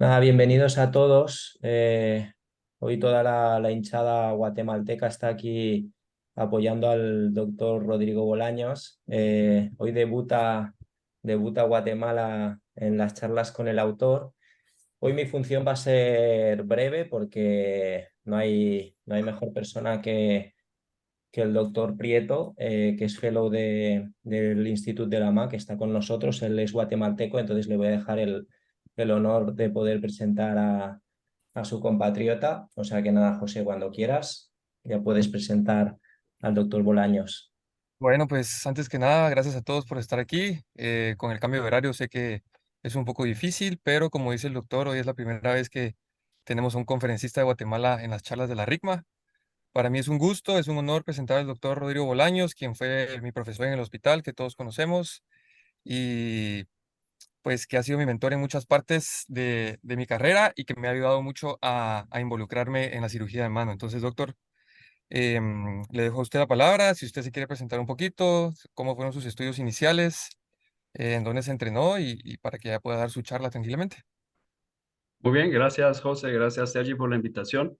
Nada, bienvenidos a todos. Hoy toda la hinchada guatemalteca está aquí apoyando al doctor Rodrigo Bolaños. Hoy debuta Guatemala en las charlas con el autor. Hoy mi función va a ser breve porque no hay mejor persona que el doctor Prieto, que es fellow del Instituto de la MA, que está con nosotros. Él es guatemalteco, entonces le voy a dejar el honor de poder presentar a su compatriota. O sea que nada, José, cuando quieras, ya puedes presentar al doctor Bolaños. Bueno, pues antes que nada, gracias a todos por estar aquí. Con el cambio de horario sé que es un poco difícil, pero como dice el doctor, hoy es la primera vez que tenemos a un conferencista de Guatemala en las charlas de la RICMA. Para mí es un gusto, es un honor presentar al doctor Rodrigo Bolaños, quien fue mi profesor en el hospital, que todos conocemos, y pues que ha sido mi mentor en muchas partes de mi carrera y que me ha ayudado mucho a involucrarme en la cirugía de mano. Entonces, doctor, le dejo a usted la palabra, si usted se quiere presentar un poquito, cómo fueron sus estudios iniciales, en dónde se entrenó y para que ya pueda dar su charla tranquilamente. Muy bien, gracias José, gracias Sergi por la invitación.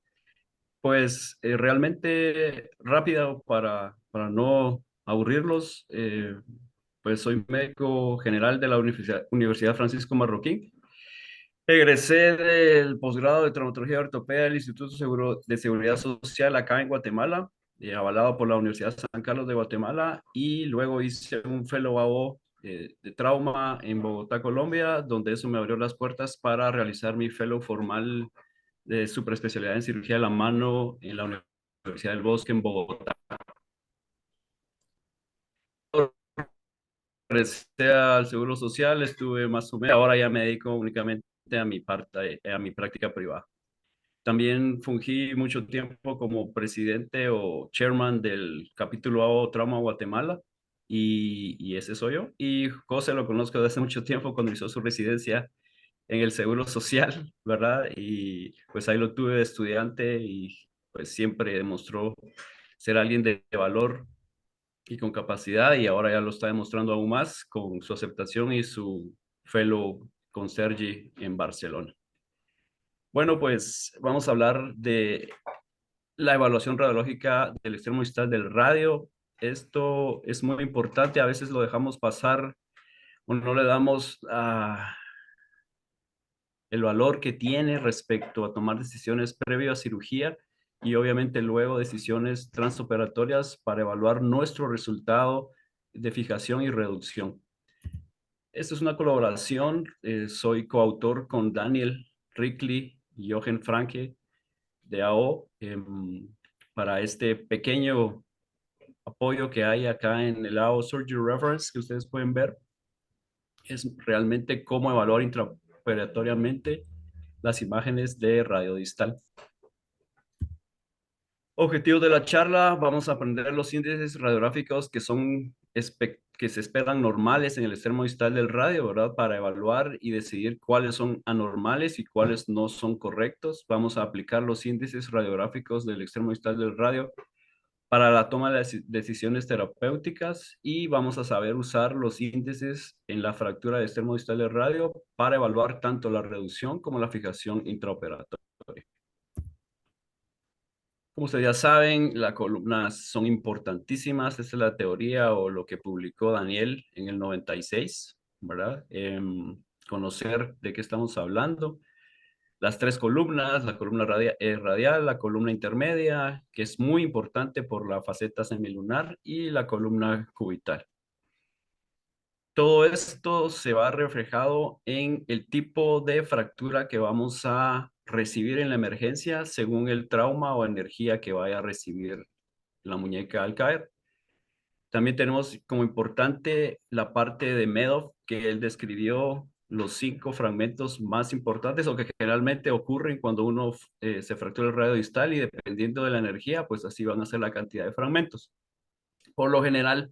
Pues realmente rápido para no aburrirlos, pues soy médico general de la Universidad Francisco Marroquín. Egresé del posgrado de traumatología y ortopedia del Instituto de Seguridad Social acá en Guatemala, avalado por la Universidad San Carlos de Guatemala, y luego hice un fellow de trauma en Bogotá, Colombia, donde eso me abrió las puertas para realizar mi fellow formal de superespecialidad en cirugía de la mano en la Universidad del Bosque en Bogotá. Regresé al Seguro Social, estuve más o menos, ahora ya me dedico únicamente a mi parte, a mi práctica privada. También fungí mucho tiempo como presidente o chairman del capítulo A Trauma Guatemala y ese soy yo. Y José lo conozco desde hace mucho tiempo cuando hizo su residencia en el Seguro Social, ¿verdad? Y pues ahí lo tuve de estudiante y pues siempre demostró ser alguien de valor y con capacidad y ahora ya lo está demostrando aún más con su aceptación y su fellow con Sergi en Barcelona. Bueno, pues vamos a hablar de la evaluación radiológica del extremo distal del radio. Esto es muy importante, a veces lo dejamos pasar o no le damos el valor que tiene respecto a tomar decisiones previo a cirugía y obviamente luego decisiones transoperatorias para evaluar nuestro resultado de fijación y reducción. Esta es una colaboración, soy coautor con Daniel Rickley y Jochen Franke de AO para este pequeño apoyo que hay acá en el AO Surgery Reference que ustedes pueden ver. Es realmente cómo evaluar intraoperatoriamente las imágenes de radiodistal. Objetivos de la charla, vamos a aprender los índices radiográficos que se esperan normales en el extremo distal del radio, ¿verdad? Para evaluar y decidir cuáles son anormales y cuáles no son correctos. Vamos a aplicar los índices radiográficos del extremo distal del radio para la toma de decisiones terapéuticas y vamos a saber usar los índices en la fractura de extremo distal del radio para evaluar tanto la reducción como la fijación intraoperatoria. Como ustedes ya saben, las columnas son importantísimas. Esta es la teoría o lo que publicó Daniel en el 96, ¿verdad? Conocer de qué estamos hablando. Las tres columnas, la columna radial, la columna intermedia, que es muy importante por la faceta semilunar, y la columna cubital. Todo esto se va reflejado en el tipo de fractura que vamos a recibir en la emergencia según el trauma o energía que vaya a recibir la muñeca al caer. También tenemos como importante la parte de Medoff, que él describió los 5 fragmentos más importantes o que generalmente ocurren cuando uno se fractura el radio distal y dependiendo de la energía, pues así van a ser la cantidad de fragmentos. Por lo general,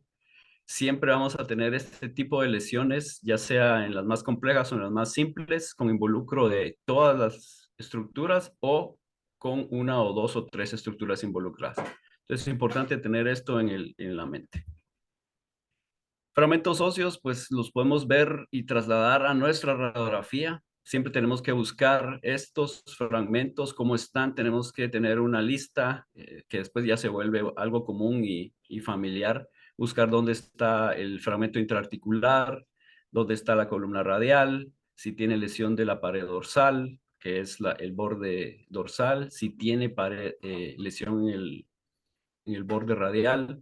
siempre vamos a tener este tipo de lesiones, ya sea en las más complejas o en las más simples, con involucro de todas las estructuras o con una o dos o tres estructuras involucradas. Entonces es importante tener esto en la mente. Fragmentos óseos, pues los podemos ver y trasladar a nuestra radiografía. siempre tenemos que buscar estos fragmentos, cómo están, tenemos que tener una lista que después ya se vuelve algo común y familiar, buscar dónde está el fragmento intraarticular, dónde está la columna radial, si tiene lesión de la pared dorsal, que es el borde dorsal, si tiene lesión en el borde radial,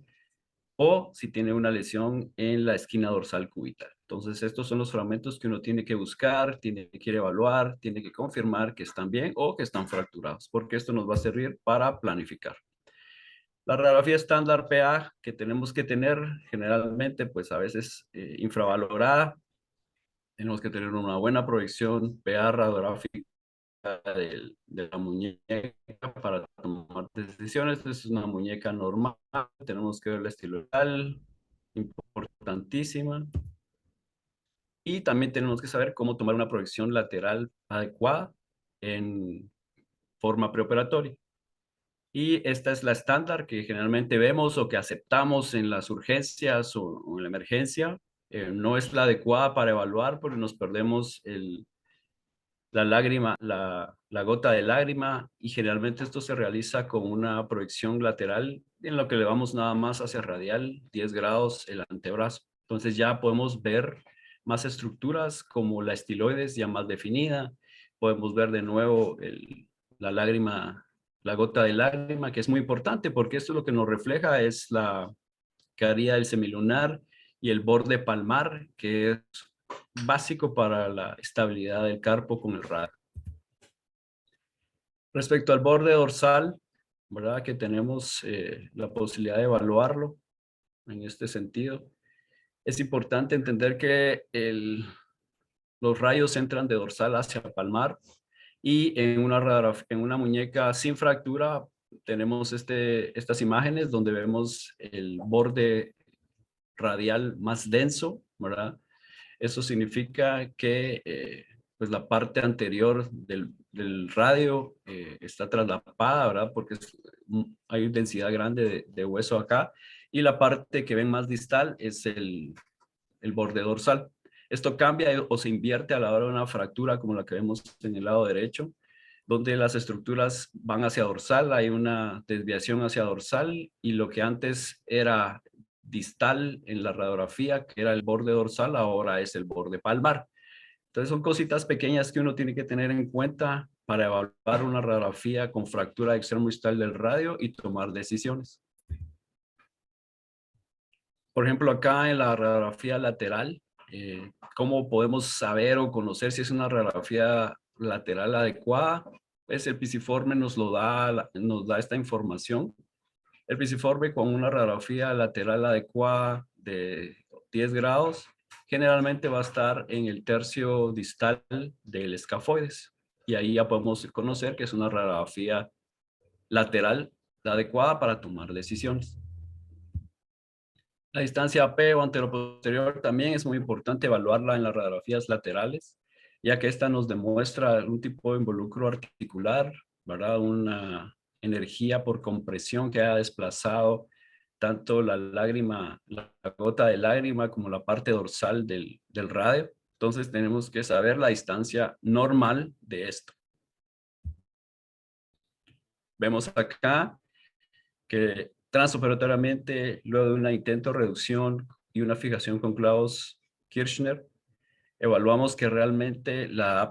o si tiene una lesión en la esquina dorsal cubital. Entonces, estos son los fragmentos que uno tiene que buscar, tiene que evaluar, tiene que confirmar que están bien o que están fracturados, porque esto nos va a servir para planificar. La radiografía estándar PA que tenemos que tener, generalmente, pues a veces infravalorada, tenemos que tener una buena proyección PA radiográfica de la muñeca para tomar decisiones. Es una muñeca normal, tenemos que ver el estilo real, importantísima. Y también tenemos que saber cómo tomar una proyección lateral adecuada en forma preoperatoria. Y esta es la estándar que generalmente vemos o que aceptamos en las urgencias o en la emergencia. No es la adecuada para evaluar porque nos perdemos la lágrima, la gota de lágrima, y generalmente esto se realiza con una proyección lateral en lo que le vamos nada más hacia radial, 10 grados el antebrazo. Entonces ya podemos ver más estructuras como la estiloides ya más definida, podemos ver de nuevo la lágrima, la gota de lágrima, que es muy importante porque esto lo que nos refleja es la caída del semilunar y el borde palmar, que es básico para la estabilidad del carpo con el radio. Respecto al borde dorsal, ¿verdad? Que tenemos la posibilidad de evaluarlo en este sentido. Es importante entender que los rayos entran de dorsal hacia palmar y en una muñeca sin fractura tenemos estas imágenes donde vemos el borde radial más denso, ¿verdad? Eso significa que pues la parte anterior del radio está traslapada, ¿verdad? Porque hay densidad grande de hueso acá. Y la parte que ven más distal es el borde dorsal. Esto cambia o se invierte a la hora de una fractura como la que vemos en el lado derecho, donde las estructuras van hacia dorsal, hay una desviación hacia dorsal y lo que antes era distal en la radiografía, que era el borde dorsal, ahora es el borde palmar. Entonces son cositas pequeñas que uno tiene que tener en cuenta para evaluar una radiografía con fractura de extremo distal del radio y tomar decisiones. Por ejemplo, acá en la radiografía lateral, ¿cómo podemos saber o conocer si es una radiografía lateral adecuada? Pues el pisiforme nos da esta información. El pisiforme con una radiografía lateral adecuada de 10 grados, generalmente va a estar en el tercio distal del escafoides. Y ahí ya podemos conocer que es una radiografía lateral adecuada para tomar decisiones. La distancia AP o anteroposterior también es muy importante evaluarla en las radiografías laterales, ya que esta nos demuestra un tipo de involucro articular, ¿verdad? Una energía por compresión que ha desplazado tanto la gota de lágrima como la parte dorsal del radio. Entonces tenemos que saber la distancia normal de esto. Vemos acá que transoperatoriamente, luego de un intento de reducción y una fijación con clavos Kirchner, evaluamos que realmente la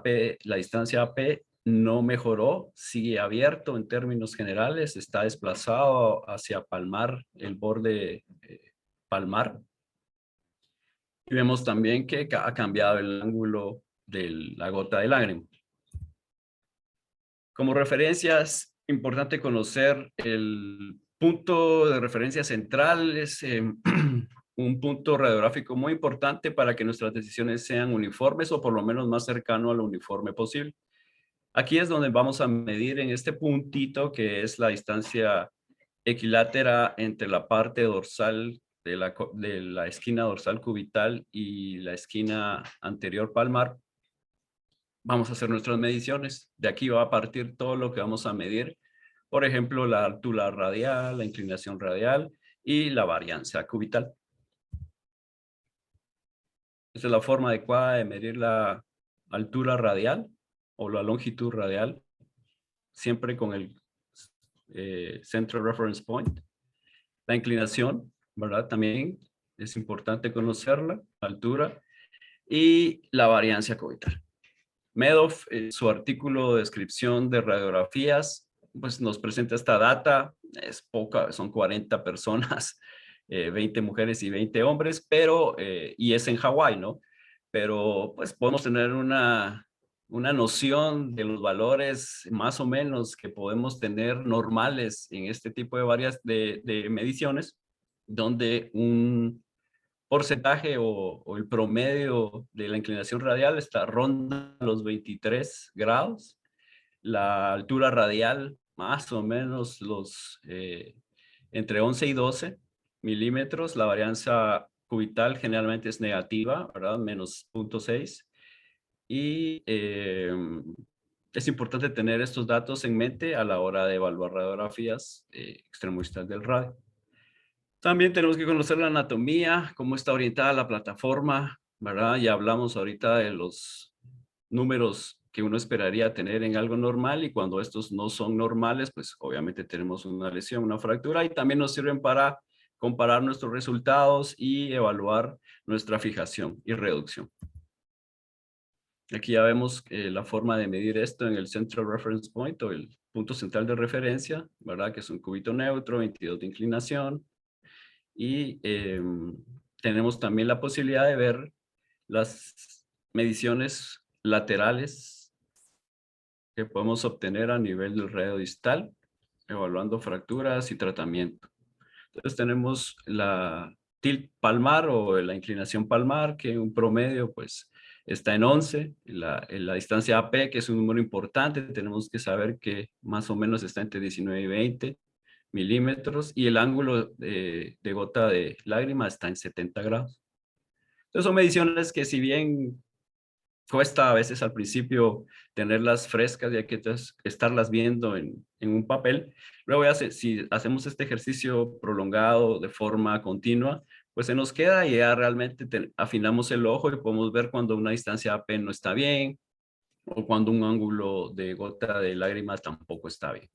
distancia AP no mejoró, sigue abierto en términos generales, está desplazado hacia palmar, el borde palmar. Y vemos también que ha cambiado el ángulo de la gota de lágrima. Como referencia es importante conocer el punto de referencia central, es un punto radiográfico muy importante para que nuestras decisiones sean uniformes o por lo menos más cercano a lo uniforme posible. Aquí es donde vamos a medir en este puntito que es la distancia equilátera entre la parte dorsal de la esquina dorsal cubital y la esquina anterior palmar. Vamos a hacer nuestras mediciones. De aquí va a partir todo lo que vamos a medir. Por ejemplo, la altura radial, la inclinación radial y la varianza cubital. Esta es la forma adecuada de medir la altura radial o la longitud radial, siempre con el Central Reference Point. La inclinación, ¿verdad? También es importante conocerla, altura, y la variancia cubital. Medoff, en su artículo de descripción de radiografías, pues nos presenta esta data, es poca, son 40 personas, 20 mujeres y 20 hombres, pero, y es en Hawái, ¿no? Pero pues podemos tener una noción de los valores más o menos que podemos tener normales en este tipo de mediciones, donde un porcentaje o el promedio de la inclinación radial ronda los 23 grados. La altura radial más o menos entre 11 y 12 milímetros. La varianza cubital generalmente es negativa, ¿verdad? Menos 0.6. Y es importante tener estos datos en mente a la hora de evaluar radiografías extremoidales del radio. También tenemos que conocer la anatomía, cómo está orientada la plataforma, ¿verdad? Ya hablamos ahorita de los números que uno esperaría tener en algo normal, y cuando estos no son normales, pues obviamente tenemos una lesión, una fractura, y también nos sirven para comparar nuestros resultados y evaluar nuestra fijación y reducción. Aquí ya vemos la forma de medir esto en el Central Reference Point, o el punto central de referencia, ¿verdad? Que es un cúbito neutro, 22 de inclinación. Y tenemos también la posibilidad de ver las mediciones laterales que podemos obtener a nivel del radio distal, evaluando fracturas y tratamiento. Entonces tenemos la tilt palmar o la inclinación palmar, que un promedio pues está en 11. En la distancia AP, que es un número importante, tenemos que saber que más o menos está entre 19 y 20 milímetros, y el ángulo de gota de lágrima está en 70 grados. Entonces son mediciones que, si bien cuesta a veces al principio tenerlas frescas y hay que estarlas viendo en un papel, luego ya si hacemos este ejercicio prolongado de forma continua, pues se nos queda, y ya realmente afinamos el ojo y podemos ver cuando una distancia AP no está bien, o cuando un ángulo de gota de lágrima tampoco está bien.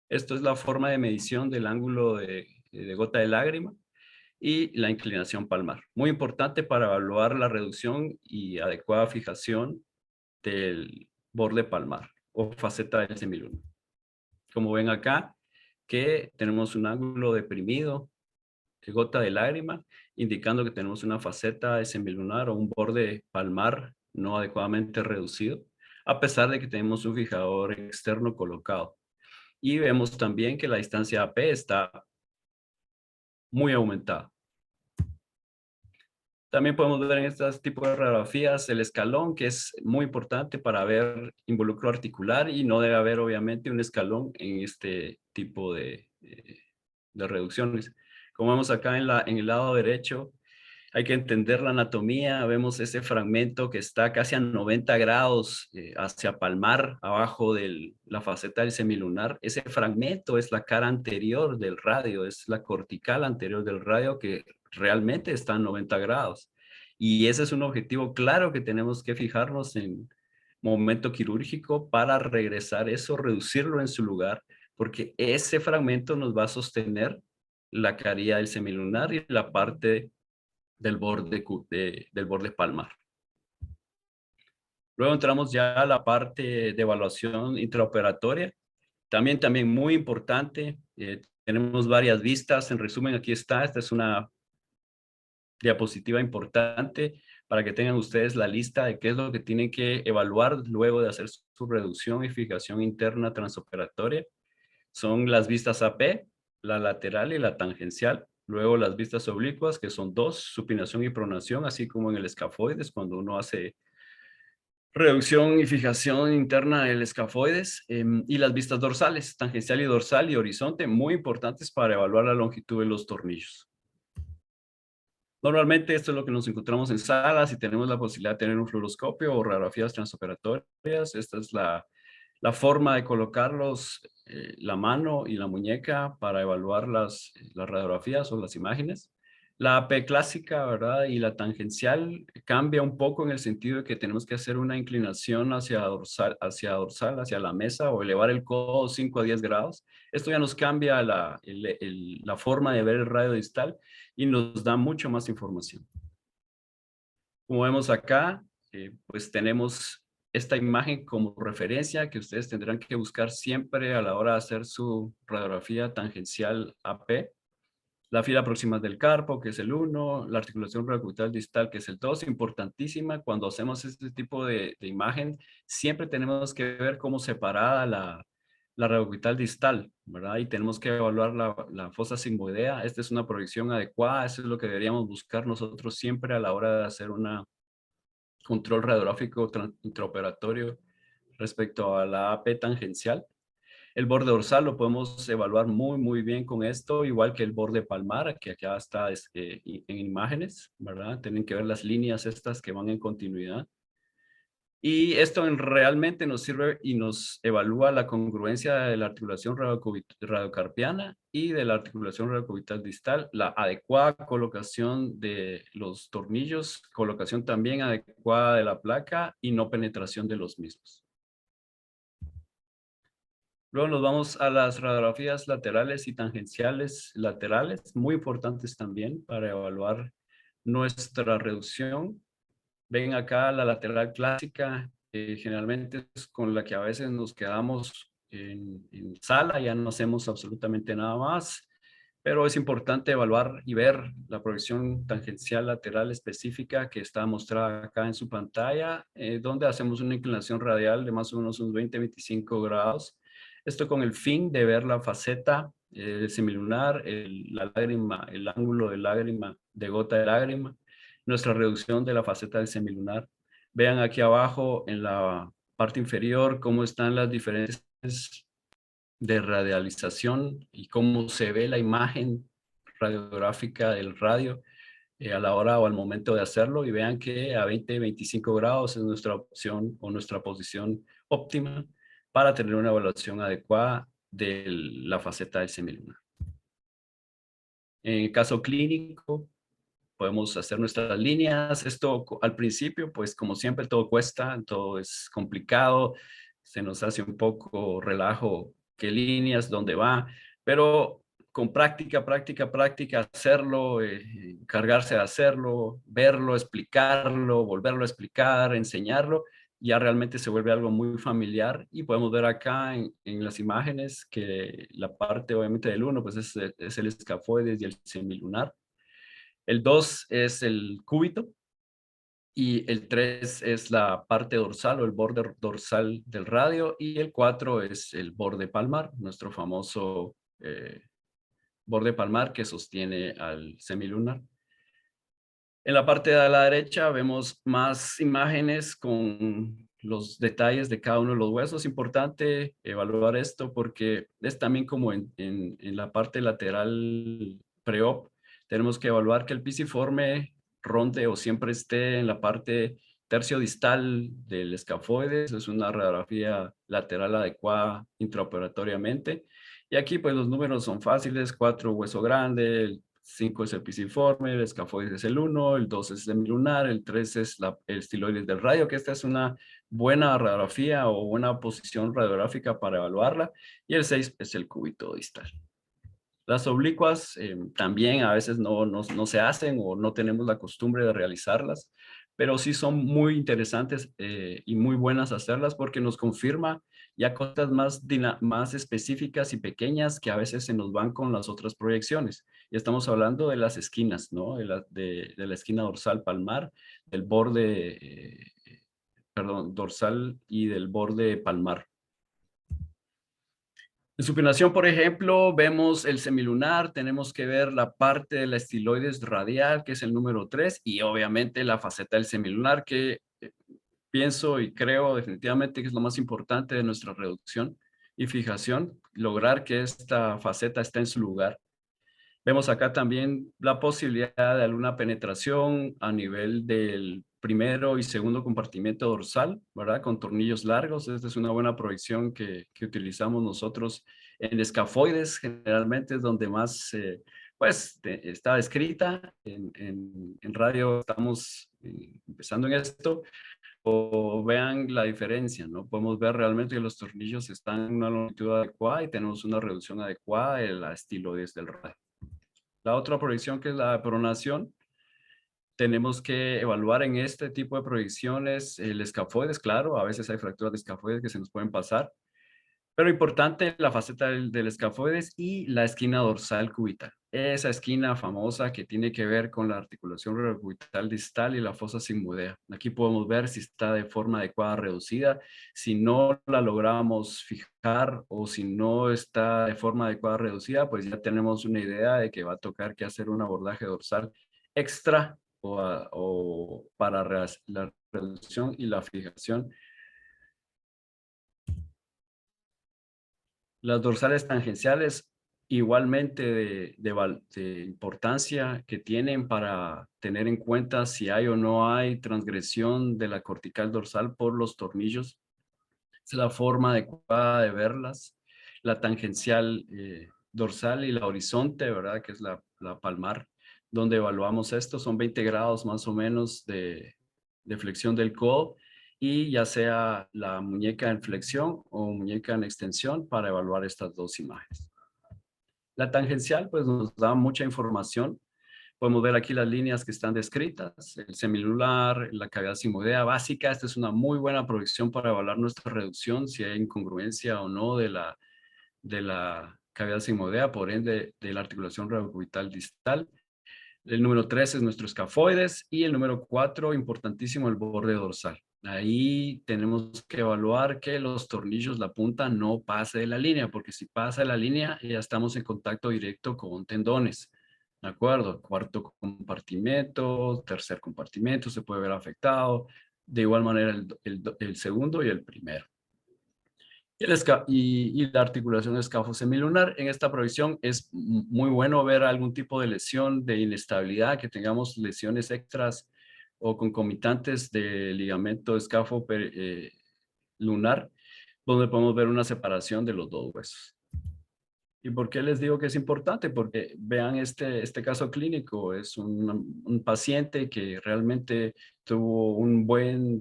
Esto es la forma de medición del ángulo de gota de lágrima y la inclinación palmar. Muy importante para evaluar la reducción y adecuada fijación del borde palmar o faceta del semilunar. Como ven acá, que tenemos un ángulo deprimido de gota de lágrima, indicando que tenemos una faceta del semilunar o un borde palmar no adecuadamente reducido, a pesar de que tenemos un fijador externo colocado. Y vemos también que la distancia AP está muy aumentada. También podemos ver en estos tipos de radiografías el escalón, que es muy importante para ver involucro articular, y no debe haber obviamente un escalón en este tipo de reducciones. Como vemos acá en el lado derecho, hay que entender la anatomía. Vemos ese fragmento que está casi a 90 grados hacia palmar, abajo de la faceta del semilunar. Ese fragmento es la cara anterior del radio, es la cortical anterior del radio, que realmente está a 90 grados. Y ese es un objetivo claro que tenemos que fijarnos en momento quirúrgico para regresar eso, reducirlo en su lugar, porque ese fragmento nos va a sostener la caría del semilunar y la parte del borde palmar. Luego entramos ya a la parte de evaluación intraoperatoria. También muy importante. Tenemos varias vistas. En resumen, aquí está. Esta es una diapositiva importante para que tengan ustedes la lista de qué es lo que tienen que evaluar luego de hacer su reducción y fijación interna transoperatoria. Son las vistas AP, la lateral y la tangencial. Luego las vistas oblicuas, que son dos, supinación y pronación, así como en el escafoides, cuando uno hace reducción y fijación interna del escafoides. Y las vistas dorsales, tangencial y dorsal y horizonte, muy importantes para evaluar la longitud de los tornillos. Normalmente esto es lo que nos encontramos en salas y tenemos la posibilidad de tener un fluoroscopio o radiografías transoperatorias. Esta es la forma de colocarlos, la mano y la muñeca, para evaluar las radiografías o las imágenes. La AP clásica, ¿verdad? Y la tangencial cambia un poco en el sentido de que tenemos que hacer una inclinación hacia la mesa o elevar el codo 5 a 10 grados. Esto ya nos cambia la forma de ver el radio distal y nos da mucho más información. Como vemos acá, pues tenemos esta imagen como referencia que ustedes tendrán que buscar siempre a la hora de hacer su radiografía tangencial AP. La fila proximal del carpo, que es el 1, la articulación radiocubital distal, que es el 2, importantísima. Cuando hacemos este tipo de imagen, siempre tenemos que ver cómo separada la radiocubital distal, ¿verdad? Y tenemos que evaluar la fosa sigmoidea. Esta es una proyección adecuada, eso es lo que deberíamos buscar nosotros siempre a la hora de hacer un control radiográfico intraoperatorio respecto a la AP tangencial. El borde dorsal lo podemos evaluar muy bien con esto, igual que el borde palmar, que acá está en imágenes, ¿verdad? Tienen que ver las líneas estas que van en continuidad. Y esto realmente nos sirve y nos evalúa la congruencia de la articulación radiocarpiana y de la articulación radiocubital distal, la adecuada colocación de los tornillos, colocación también adecuada de la placa y no penetración de los mismos. Luego nos vamos a las radiografías laterales y tangenciales laterales, muy importantes también para evaluar nuestra reducción. Ven acá la lateral clásica, generalmente es con la que a veces nos quedamos en sala, ya no hacemos absolutamente nada más, pero es importante evaluar y ver la proyección tangencial lateral específica que está mostrada acá en su pantalla, donde hacemos una inclinación radial de más o menos unos 20-25 grados. Esto con el fin de ver la faceta semilunar, la lágrima, el ángulo de lágrima, de gota de lágrima, nuestra reducción de la faceta del semilunar. Vean aquí abajo en la parte inferior cómo están las diferentes de radialización y cómo se ve la imagen radiográfica del radio a la hora o al momento de hacerlo, y vean que a 20-25 grados es nuestra opción o nuestra posición óptima para tener una evaluación adecuada de la faceta del semilunar. En el caso clínico, podemos hacer nuestras líneas. Esto al principio, pues como siempre, todo cuesta, todo es complicado, se nos hace un poco relajo qué líneas, dónde va, pero con práctica, hacerlo, encargarse de hacerlo, verlo, explicarlo, volverlo a explicar, enseñarlo, ya realmente se vuelve algo muy familiar. Y podemos ver acá en las imágenes que la parte obviamente del 1 pues es el escafoides y el semilunar. El 2 es el cúbito y el 3 es la parte dorsal o el borde dorsal del radio, y el 4 es el borde palmar, nuestro famoso borde palmar que sostiene al semilunar. En la parte de la derecha vemos más imágenes con los detalles de cada uno de los huesos. Importante evaluar esto porque es también como en la parte lateral pre-op. Tenemos que evaluar que el pisiforme ronde o siempre esté en la parte tercio distal del escafoides. Es una radiografía lateral adecuada intraoperatoriamente. Y aquí pues los números son fáciles: 4 hueso grande, el 5 es el pisiforme, el escafoides es el 1, el 2 es el semilunar, el 3 es el estiloides del radio, que esta es una buena radiografía o buena posición radiográfica para evaluarla, y el 6 es el cúbito distal. Las oblicuas también a veces no se hacen o no tenemos la costumbre de realizarlas, pero sí son muy interesantes y muy buenas hacerlas porque nos confirma ya cosas más específicas y pequeñas que a veces se nos van con las otras proyecciones. Y estamos hablando de las esquinas, ¿no? De la esquina dorsal palmar, del borde, dorsal y del borde palmar. En supinación, por ejemplo, vemos el semilunar, tenemos que ver la parte de la estiloides radial, que es el número 3, y obviamente la faceta del semilunar, que pienso y creo definitivamente que es lo más importante de nuestra reducción y fijación, lograr que esta faceta esté en su lugar. Vemos acá también la posibilidad de alguna penetración a nivel del primero y segundo compartimento dorsal, ¿verdad? Con tornillos largos. Esta es una buena proyección que utilizamos nosotros en escafoides. Generalmente es donde más pues está escrita. En radio estamos empezando en esto, o vean la diferencia, ¿no? Podemos ver realmente que los tornillos están en una longitud adecuada y tenemos una reducción adecuada de la estiloidez del radio. La otra proyección, que es la pronación, tenemos que evaluar en este tipo de proyecciones el escafoides, claro, a veces hay fracturas de escafoides que se nos pueden pasar, pero importante la faceta del escafoides y la esquina dorsal cubital. Esa esquina famosa que tiene que ver con la articulación radiocubital distal y la fosa sigmoidea. Aquí podemos ver si está de forma adecuada reducida. Si no la logramos fijar o si no está de forma adecuada reducida, pues ya tenemos una idea de que va a tocar que hacer un abordaje dorsal extra o para la reducción y la fijación. Las dorsales tangenciales, igualmente de importancia que tienen para tener en cuenta si hay o no hay transgresión de la cortical dorsal por los tornillos. Es la forma adecuada de verlas. La tangencial dorsal y la horizonte, ¿verdad? Que es la palmar, donde evaluamos esto. Son 20 grados más o menos de flexión del codo, y ya sea la muñeca en flexión o muñeca en extensión para evaluar estas dos imágenes. La tangencial pues nos da mucha información. Podemos ver aquí las líneas que están descritas, el semilunar, la cavidad sigmoidea básica. Esta es una muy buena proyección para evaluar nuestra reducción, si hay incongruencia o no de la cavidad sigmoidea, por ende de la articulación radiocubital distal. El número 3 es nuestro escafoides, y el número 4, importantísimo, el borde dorsal. Ahí tenemos que evaluar que los tornillos, la punta, no pase de la línea, porque si pasa de la línea ya estamos en contacto directo con tendones. ¿De acuerdo? Cuarto compartimento, tercer compartimento se puede ver afectado. De igual manera el segundo y el primero. Y la articulación escafo-semilunar. En esta provisión es muy bueno ver algún tipo de lesión de inestabilidad, que tengamos lesiones extras o concomitantes de ligamento escafo-lunar, donde podemos ver una separación de los dos huesos. ¿Y por qué les digo que es importante? Porque vean este caso clínico. Es un paciente que realmente tuvo un buen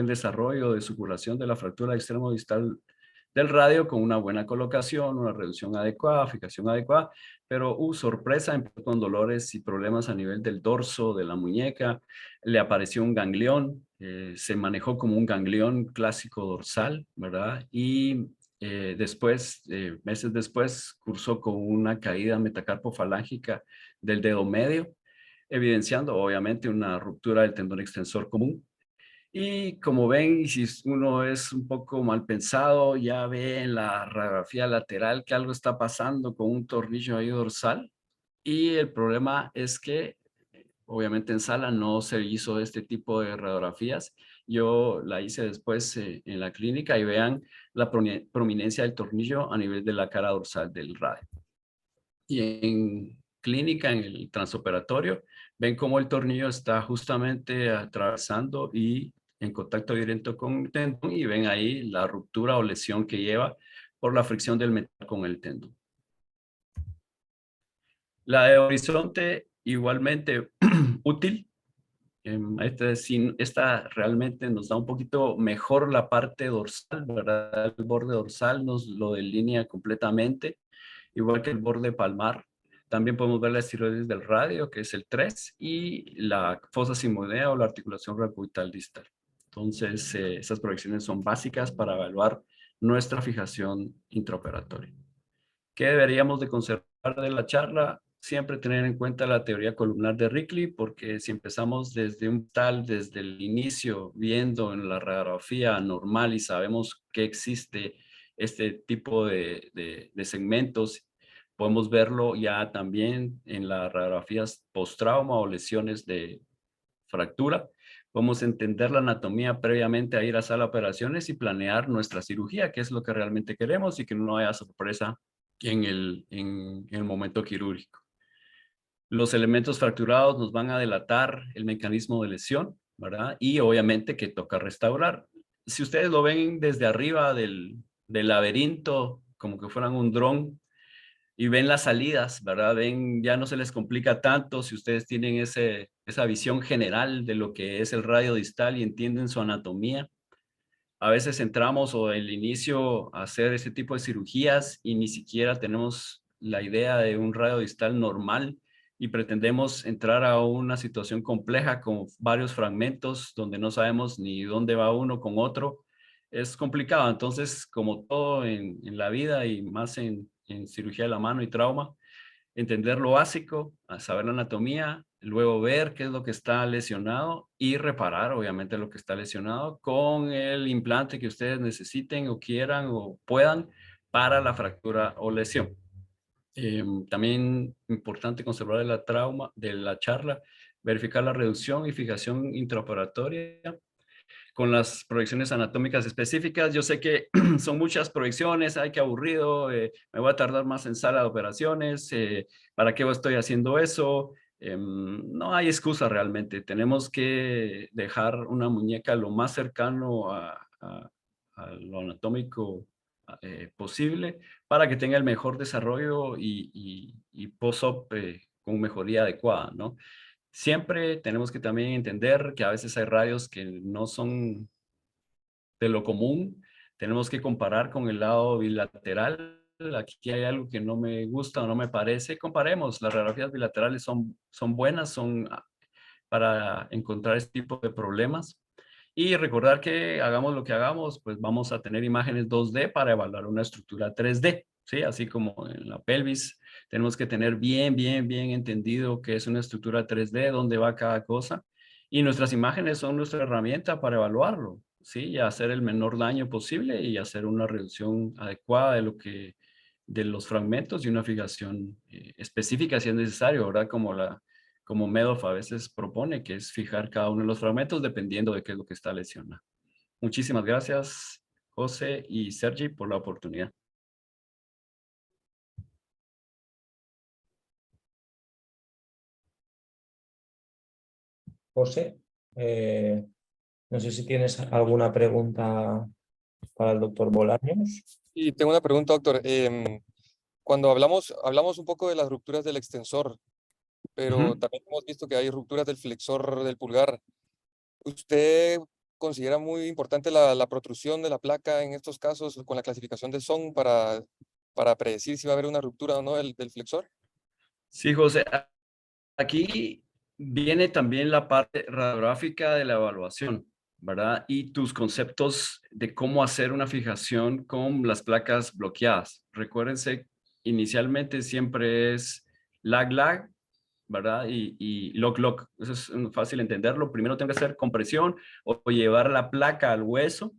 desarrollo de supuración de la fractura extremo distal del radio, con una buena colocación, una reducción adecuada, fijación adecuada, pero sorpresa, con dolores y problemas a nivel del dorso, de la muñeca. Le apareció un ganglión, se manejó como un ganglión clásico dorsal, ¿verdad? Y después, meses después, cursó con una caída metacarpofalángica del dedo medio, evidenciando obviamente una ruptura del tendón extensor común. Y como ven, si uno es un poco mal pensado, ya ve en la radiografía lateral que algo está pasando con un tornillo ahí dorsal. Y el problema es que obviamente en sala no se hizo este tipo de radiografías. Yo la hice después en la clínica, y vean la prominencia del tornillo a nivel de la cara dorsal del radio. Y en clínica, en el transoperatorio, ven cómo el tornillo está justamente atravesando y en contacto directo con el tendón, y ven ahí la ruptura o lesión que lleva por la fricción del metal con el tendón. La de horizonte, igualmente útil. Esta realmente nos da un poquito mejor la parte dorsal, ¿verdad? El borde dorsal nos lo delinea completamente, igual que el borde palmar. También podemos ver la estiloides del radio, que es el 3, y la fosa sigmoidea o la articulación radiocubital distal. Entonces, esas proyecciones son básicas para evaluar nuestra fijación intraoperatoria. ¿Qué deberíamos de conservar de la charla? Siempre tener en cuenta la teoría columnar de Rickley, porque si empezamos desde desde el inicio, viendo en la radiografía normal y sabemos que existe este tipo de segmentos, podemos verlo ya también en las radiografías post-trauma o lesiones de fractura. Podemos entender la anatomía previamente a ir a sala de operaciones y planear nuestra cirugía, que es lo que realmente queremos, y que no haya sorpresa en el momento quirúrgico. Los elementos fracturados nos van a delatar el mecanismo de lesión, ¿verdad? Y obviamente que toca restaurar. Si ustedes lo ven desde arriba del laberinto, como que fueran un dron, y ven las salidas, ¿verdad? Ven, ya no se les complica tanto si ustedes tienen esa visión general de lo que es el radio distal y entienden su anatomía. A veces entramos o el inicio a hacer ese tipo de cirugías y ni siquiera tenemos la idea de un radio distal normal y pretendemos entrar a una situación compleja con varios fragmentos donde no sabemos ni dónde va uno con otro. Es complicado. Entonces, como todo en la vida y más en cirugía de la mano y trauma, entender lo básico, a saber la anatomía, luego ver qué es lo que está lesionado y reparar, obviamente, lo que está lesionado con el implante que ustedes necesiten o quieran o puedan para la fractura o lesión. También importante conservar de la charla, verificar la reducción y fijación intraoperatoria con las proyecciones anatómicas específicas. Yo sé que son muchas proyecciones, ay, qué aburrido, me voy a tardar más en sala de operaciones, ¿para qué estoy haciendo eso? No hay excusa realmente, tenemos que dejar una muñeca lo más cercano a lo anatómico posible para que tenga el mejor desarrollo y post-op con mejoría adecuada, ¿no? Siempre tenemos que también entender que a veces hay radios que no son de lo común. Tenemos que comparar con el lado bilateral. Aquí hay algo que no me gusta o no me parece. Comparemos. Las radiografías bilaterales son buenas, son para encontrar este tipo de problemas. Y recordar que hagamos lo que hagamos, pues vamos a tener imágenes 2D para evaluar una estructura 3D, ¿sí? Así como en la pelvis, tenemos que tener bien entendido qué es una estructura 3D, dónde va cada cosa. Y nuestras imágenes son nuestra herramienta para evaluarlo, ¿sí? Y hacer el menor daño posible y hacer una reducción adecuada de los fragmentos y una fijación específica si es necesario, ¿verdad? Como Medoff a veces propone, que es fijar cada uno de los fragmentos dependiendo de qué es lo que está lesionado. Muchísimas gracias, José y Sergi, por la oportunidad. José, no sé si tienes alguna pregunta para el doctor Bolaños. Y tengo una pregunta, doctor. Cuando hablamos un poco de las rupturas del extensor, pero también hemos visto que hay rupturas del flexor del pulgar. ¿Usted considera muy importante la protrusión de la placa en estos casos con la clasificación de SON para predecir si va a haber una ruptura o no del flexor? Sí, José, aquí viene también la parte radiográfica de la evaluación, ¿verdad? Y tus conceptos de cómo hacer una fijación con las placas bloqueadas. Recuérdense, inicialmente siempre es lag-lag, ¿verdad? Y lock-lock. Eso es fácil entenderlo. Primero tengo que hacer compresión o llevar la placa al hueso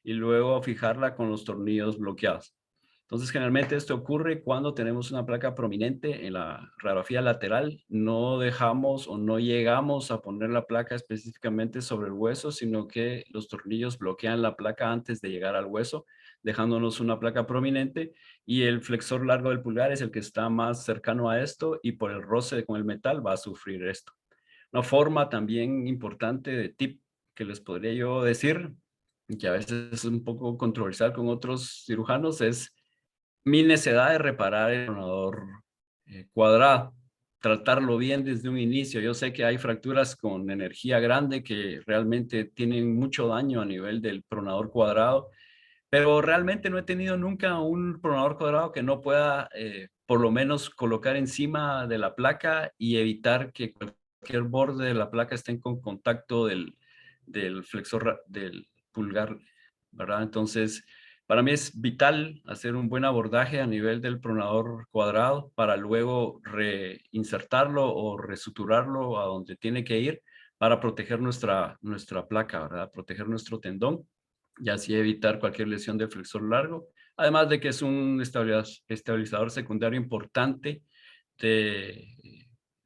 y luego fijarla con los tornillos bloqueados. Entonces, generalmente esto ocurre cuando tenemos una placa prominente en la radiografía lateral. No dejamos o no llegamos a poner la placa específicamente sobre el hueso, sino que los tornillos bloquean la placa antes de llegar al hueso, dejándonos una placa prominente, y el flexor largo del pulgar es el que está más cercano a esto y por el roce con el metal va a sufrir esto. Una forma también importante de tip que les podría yo decir, que a veces es un poco controversial con otros cirujanos, es mi necedad de reparar el tronador cuadrado, tratarlo bien desde un inicio. Yo sé que hay fracturas con energía grande que realmente tienen mucho daño a nivel del pronador cuadrado, pero realmente no he tenido nunca un pronador cuadrado que no pueda por lo menos colocar encima de la placa y evitar que cualquier borde de la placa esté con contacto del flexor del pulgar, ¿verdad? Entonces, para mí es vital hacer un buen abordaje a nivel del pronador cuadrado para luego reinsertarlo o resuturarlo a donde tiene que ir para proteger nuestra placa, ¿verdad? Proteger nuestro tendón y así evitar cualquier lesión de flexor largo. Además de que es un estabilizador secundario importante de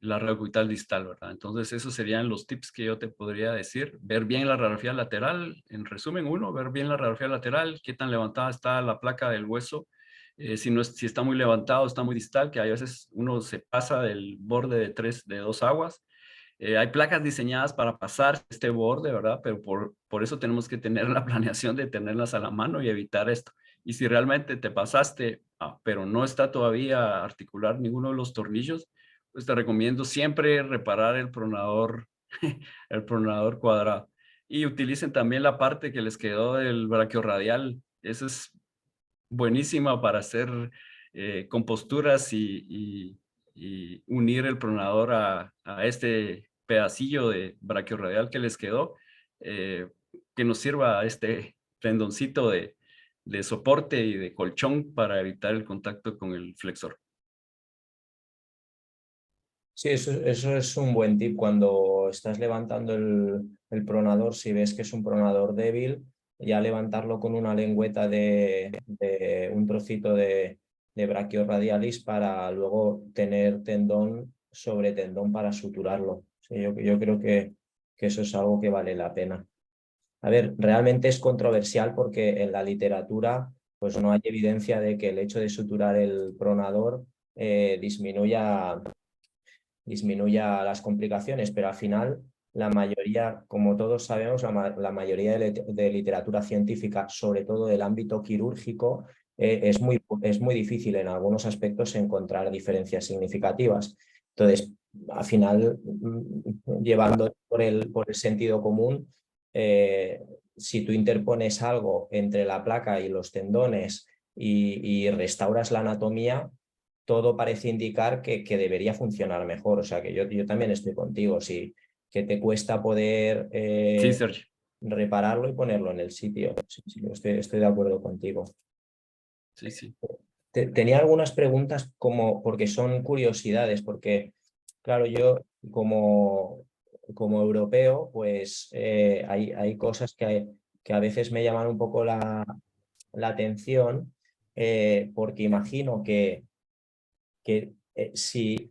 la radiocubital distal, ¿verdad? Entonces, esos serían los tips que yo te podría decir. Ver bien la radiografía lateral, en resumen, ver bien la radiografía lateral, qué tan levantada está la placa del hueso, si está muy levantado, está muy distal, que a veces uno se pasa del borde de dos aguas. Hay placas diseñadas para pasar este borde, ¿verdad? Pero por eso tenemos que tener la planeación de tenerlas a la mano y evitar esto. Y si realmente te pasaste pero no está todavía articular ninguno de los tornillos, pues te recomiendo siempre reparar el pronador, el pronador cuadrado. Y utilicen también la parte que les quedó del braquiorradial. Esa es buenísima para hacer composturas y unir el pronador a este pedacillo de braquiorradial que les quedó, que nos sirva a este tendoncito de soporte y de colchón para evitar el contacto con el flexor. Sí, eso es un buen tip. Cuando estás levantando el pronador, si ves que es un pronador débil, ya levantarlo con una lengüeta de un trocito de brachioradialis para luego tener tendón sobre tendón para suturarlo. Sí, yo creo que eso es algo que vale la pena. A ver, realmente es controversial porque en la literatura pues no hay evidencia de que el hecho de suturar el pronador disminuya las complicaciones, pero al final la mayoría, como todos sabemos, la mayoría de literatura científica, sobre todo del ámbito quirúrgico, es muy difícil en algunos aspectos encontrar diferencias significativas. Entonces, al final, llevando por el sentido común, si tú interpones algo entre la placa y los tendones y restauras la anatomía, todo parece indicar que debería funcionar mejor. O sea que yo también estoy contigo. Si que te cuesta poder Sí, Sergio. repararlo y ponerlo en el sitio. Sí, sí, estoy de acuerdo contigo. Sí, sí. Tenía algunas preguntas porque son curiosidades, porque claro, yo como europeo, pues hay cosas que a veces me llaman un poco la atención, porque imagino que si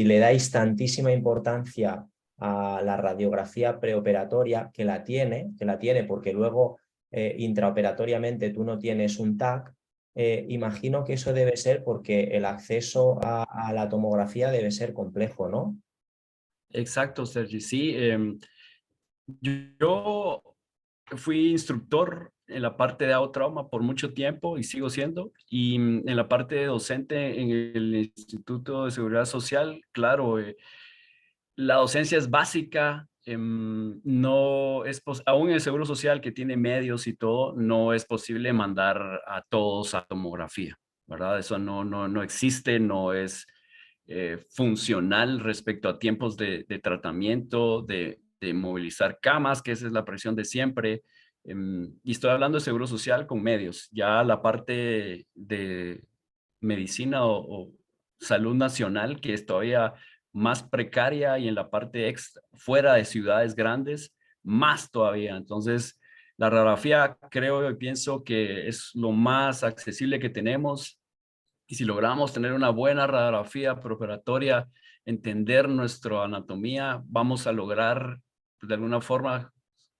le dais tantísima importancia a la radiografía preoperatoria, que la tiene porque luego intraoperatoriamente tú no tienes un TAC, imagino que eso debe ser porque el acceso a la tomografía debe ser complejo, ¿no? Exacto, Sergio. Sí, yo fui instructor en la parte de trauma por mucho tiempo y sigo siendo, y en la parte de docente en el Instituto de Seguridad Social, claro, la docencia es básica, no es aún en el Seguro Social que tiene medios y todo, no es posible mandar a todos a tomografía, ¿verdad? Eso no existe, no es funcional respecto a tiempos de tratamiento, de movilizar camas, que esa es la presión de siempre. Y estoy hablando de Seguro Social con medios. Ya la parte de medicina o salud nacional, que es todavía más precaria, y en la parte fuera de ciudades grandes, más todavía. Entonces, la radiografía creo y pienso que es lo más accesible que tenemos, y si logramos tener una buena radiografía preoperatoria, entender nuestra anatomía, vamos a lograr de alguna forma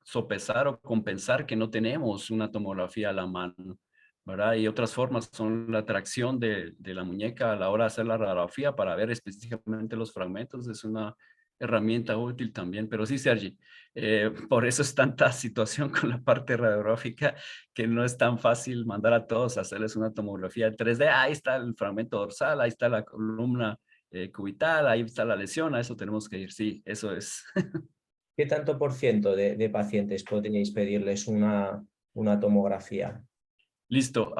sopesar o compensar que no tenemos una tomografía a la mano, ¿verdad? Y otras formas son la tracción de la muñeca a la hora de hacer la radiografía para ver específicamente los fragmentos. Es una herramienta útil también. Pero sí, Sergi, por eso es tanta situación con la parte radiográfica, que no es tan fácil mandar a todos a hacerles una tomografía 3D. Ahí está el fragmento dorsal, ahí está la columna cubital, ahí está la lesión, a eso tenemos que ir. Sí, eso es. ¿Qué tanto por ciento de pacientes podríais pedirles una tomografía? Listo.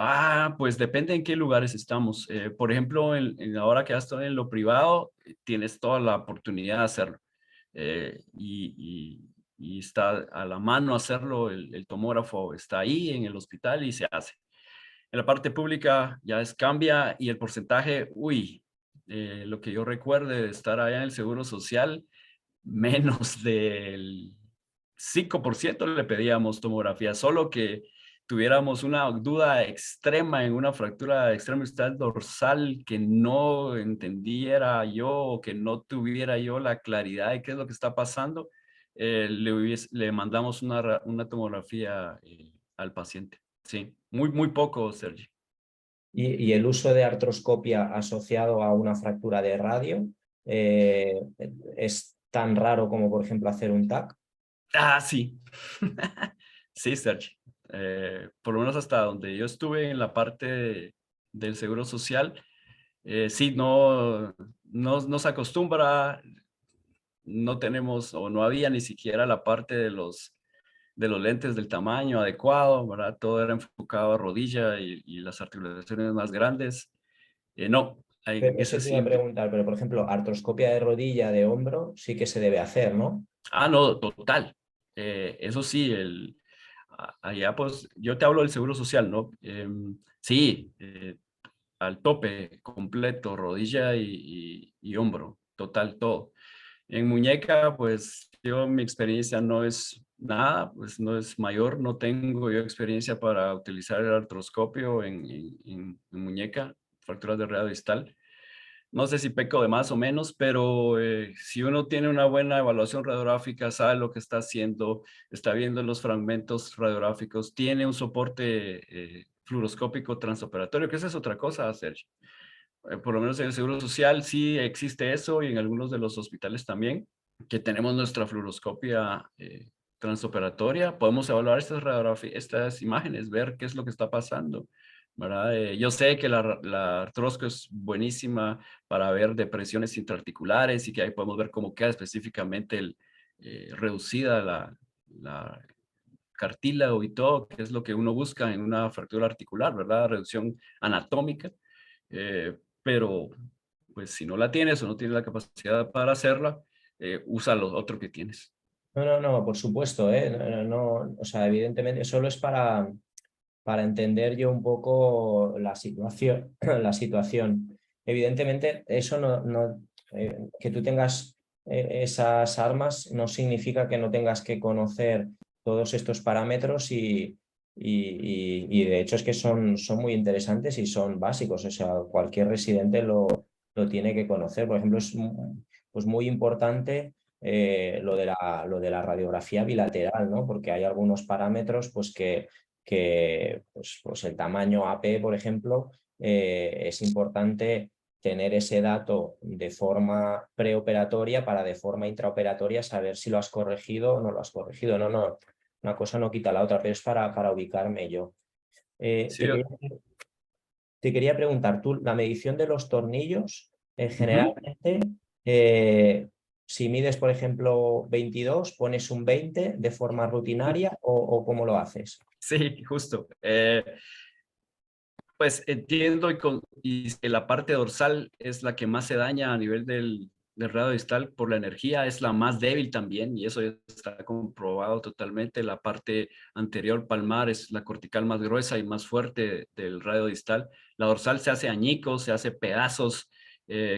Pues depende en qué lugares estamos. Por ejemplo, ahora que estoy en lo privado, tienes toda la oportunidad de hacerlo. Y está a la mano hacerlo, el tomógrafo está ahí en el hospital y se hace. En la parte pública ya cambia, y el porcentaje, lo que yo recuerde de estar allá en el Seguro Social, menos del 5% le pedíamos tomografía, solo que tuviéramos una duda extrema en una fractura extremistral dorsal que no entendiera yo, o que no tuviera yo la claridad de qué es lo que está pasando, le mandamos una tomografía al paciente. Sí, muy poco, Sergio. Y el uso de artroscopia asociado a una fractura de radio es tan raro como, por ejemplo, hacer un TAC. Sí. Sí, Sergio. Por lo menos hasta donde yo estuve en la parte del Seguro Social. Sí, no se acostumbra, no tenemos o no había ni siquiera la parte de los lentes del tamaño adecuado, ¿verdad? Todo era enfocado a rodilla y las articulaciones más grandes. No, en Eso ese te iba a sí. preguntar, pero por ejemplo, artroscopia de rodilla, de hombro, sí que se debe hacer, ¿no? No, total. Eso sí, allá pues, yo te hablo del Seguro Social, ¿no? Sí, al tope, completo, rodilla y hombro, total, todo. En muñeca, pues mi experiencia no es nada, pues no es mayor, no tengo yo experiencia para utilizar el artroscopio en muñeca, fracturas de radio distal. No sé si peco de más o menos, pero si uno tiene una buena evaluación radiográfica, sabe lo que está haciendo, está viendo los fragmentos radiográficos, tiene un soporte fluoroscópico transoperatorio, que esa es otra cosa, Sergio. Por lo menos en el Seguro Social sí existe eso y en algunos de los hospitales también, que tenemos nuestra fluoroscopia transoperatoria. Podemos evaluar estas imágenes, ver qué es lo que está pasando, ¿verdad? Yo sé que la artroscopia es buenísima para ver depresiones intraarticulares y que ahí podemos ver cómo queda específicamente reducida la cartílago y todo, que es lo que uno busca en una fractura articular, ¿verdad? Reducción anatómica. Pero pues si no la tienes o no tienes la capacidad para hacerla, usa lo otro que tienes. No, por supuesto, ¿eh? O sea, evidentemente, solo es para entender yo un poco la situación, la situación. Evidentemente, eso que tú tengas esas armas no significa que no tengas que conocer todos estos parámetros y de hecho es que son muy interesantes y son básicos. O sea, cualquier residente lo tiene que conocer. Por ejemplo, es pues muy importante lo de la radiografía bilateral, ¿no? Porque hay algunos parámetros pues que pues el tamaño AP, por ejemplo, es importante tener ese dato de forma preoperatoria para de forma intraoperatoria saber si lo has corregido o no lo has corregido. Una cosa no quita la otra, pero es para ubicarme yo. Eh, Sí, te quería, te quería preguntar, tú, la medición de los tornillos, generalmente, si mides, por ejemplo, 22, pones un 20 de forma rutinaria o ¿cómo lo haces? sí, justo. Pues entiendo y que la parte dorsal es la que más se daña a nivel del radio distal por la energía, es la más débil también y eso ya está comprobado totalmente. La parte anterior palmar es la cortical más gruesa y más fuerte del radio distal. La dorsal se hace añicos, se hace pedazos,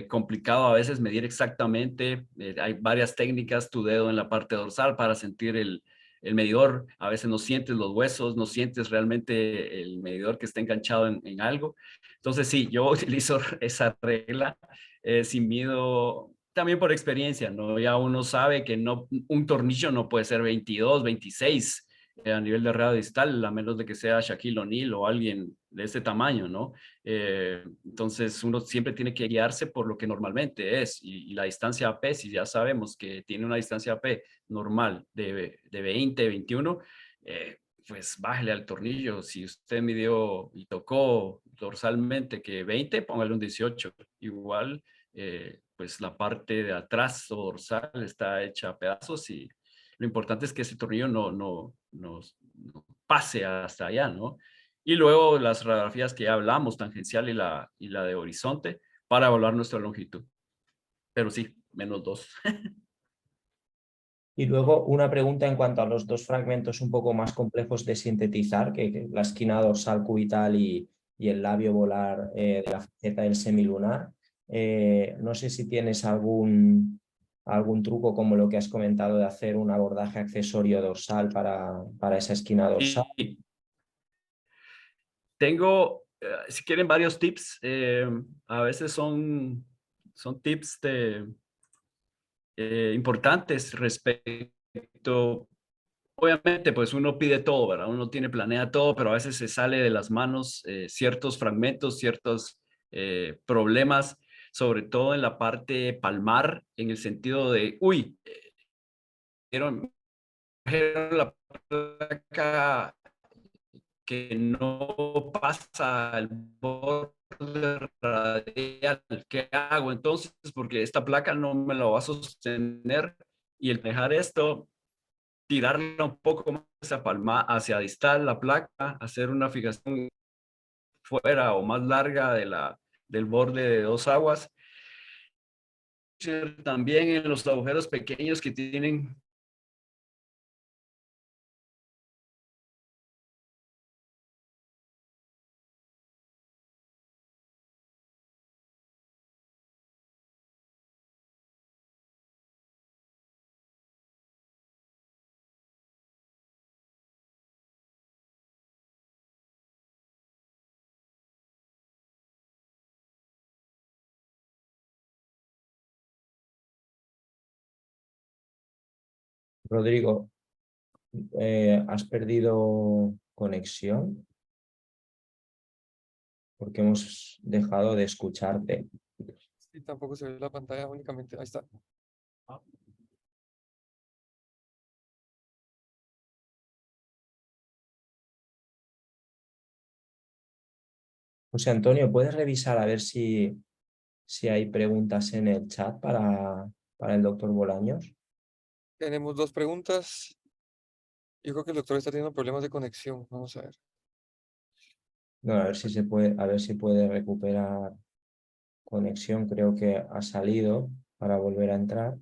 complicado a veces medir exactamente. Hay varias técnicas, tu dedo en la parte dorsal para sentir el medidor, a veces no sientes los huesos, no sientes realmente el medidor que está enganchado en algo. Entonces sí, yo utilizo esa regla sin miedo, también por experiencia, ¿no? Ya uno sabe que no, un tornillo no puede ser 22, 26 a nivel de radio distal, a menos de que sea Shaquille O'Neal o alguien de ese tamaño, ¿no? Entonces uno siempre tiene que guiarse por lo que normalmente es y la distancia AP, si ya sabemos que tiene una distancia AP normal de 20, 21, pues bájele al tornillo. Si usted midió y tocó dorsalmente que 20, póngale un 18. Igual, pues la parte de atrás o dorsal está hecha a pedazos y lo importante es que ese tornillo no pase hasta allá, ¿no? Y luego las radiografías que ya hablamos, tangencial y la de horizonte, para evaluar nuestra longitud. Pero sí, -2. Y luego una pregunta en cuanto a los dos fragmentos un poco más complejos de sintetizar, que la esquina dorsal cubital y el labio volar de la faceta del semilunar. No sé si tienes algún truco como lo que has comentado de hacer un abordaje accesorio dorsal para esa esquina dorsal. Y tengo, si quieren, varios tips. A veces son tips importantes respecto. Obviamente, pues uno pide todo, ¿verdad? Uno planea todo, pero a veces se sale de las manos ciertos fragmentos, ciertos problemas, sobre todo en la parte palmar, en el sentido de, uy, quiero la placa que no pasa el borde radial. ¿Qué hago entonces? Porque esta placa no me la va a sostener y el dejar esto, tirarla un poco más hacia distal la placa, hacer una fijación fuera o más larga del borde de dos aguas. También en los agujeros pequeños que tienen Rodrigo, ¿has perdido conexión? Porque hemos dejado de escucharte. Sí, tampoco se ve la pantalla, únicamente. Ahí está. José Antonio, ¿puedes revisar a ver si hay preguntas en el chat para el doctor Bolaños? Tenemos dos preguntas. Yo creo que el doctor está teniendo problemas de conexión. Vamos a ver. No, a ver si se puede, a ver si puede recuperar conexión. Creo que ha salido para volver a entrar.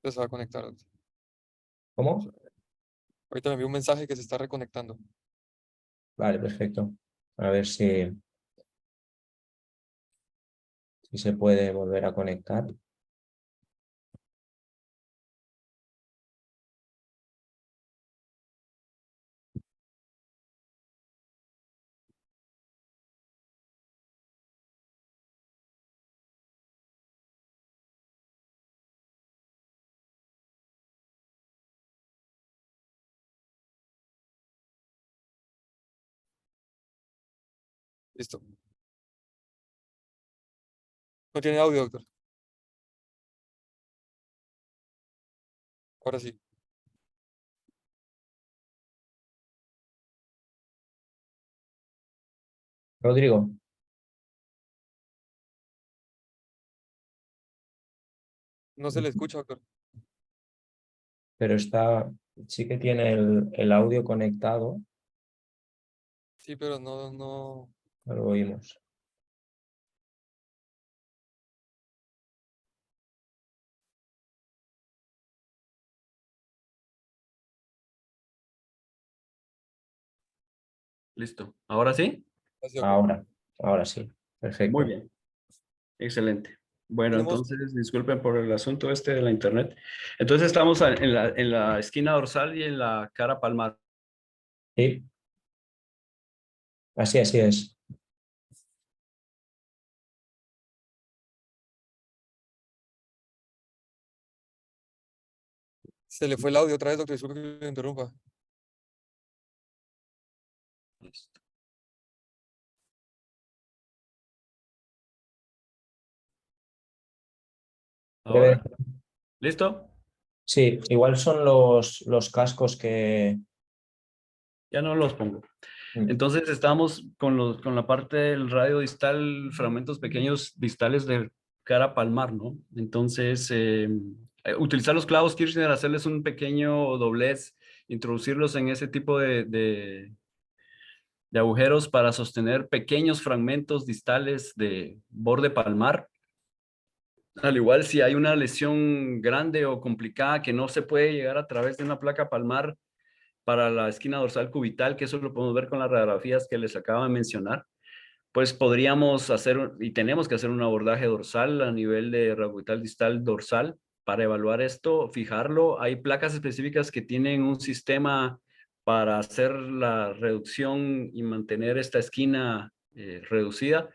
Ya se va a conectar, doctor. ¿Cómo? Ahorita me envió un mensaje que se está reconectando. Vale, perfecto. A ver si se puede volver a conectar. Listo. No tiene audio, doctor. Ahora sí. Rodrigo, No se le escucha, doctor. pero sí que tiene el audio conectado. Sí, pero no, no. No lo oímos. listo. ¿Ahora sí? Gracias, doctor. Ahora sí. Muy Perfecto. bien. Excelente. Bueno, Tenemos, entonces disculpen por el asunto este de la internet. Entonces estamos en la esquina dorsal y en la cara palmar. Sí, así es. se le fue el audio otra vez, doctor. Disculpe que lo interrumpa. Listo. Debe- Ahora, ¿listo? Sí, igual son los cascos que... Ya no los pongo. Entonces estamos con la parte del radio distal, fragmentos pequeños distales de cara palmar, ¿no? Entonces, utilizar los clavos Kirchner, hacerles un pequeño doblez, introducirlos en ese tipo de agujeros para sostener pequeños fragmentos distales de borde palmar. Al igual si hay una lesión grande o complicada que no se puede llegar a través de una placa palmar para la esquina dorsal cubital, que eso lo podemos ver con las radiografías que les acabo de mencionar, pues podríamos hacer y tenemos que hacer un abordaje dorsal a nivel de radiocubital distal dorsal para evaluar esto, fijarlo. Hay placas específicas que tienen un sistema para hacer la reducción y mantener esta esquina reducida.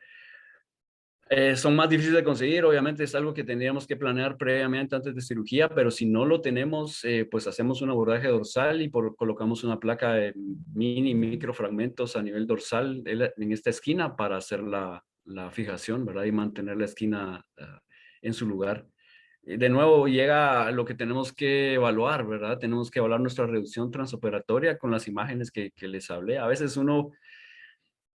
Son más difíciles de conseguir, obviamente es algo que tendríamos que planear previamente antes de cirugía, pero si no lo tenemos, pues hacemos un abordaje dorsal y colocamos una placa de microfragmentos a nivel dorsal en esta esquina para hacer la fijación, ¿verdad? Y mantener la esquina en su lugar. De nuevo llega lo que tenemos que evaluar, ¿verdad? Tenemos que evaluar nuestra reducción transoperatoria con las imágenes que les hablé. A veces uno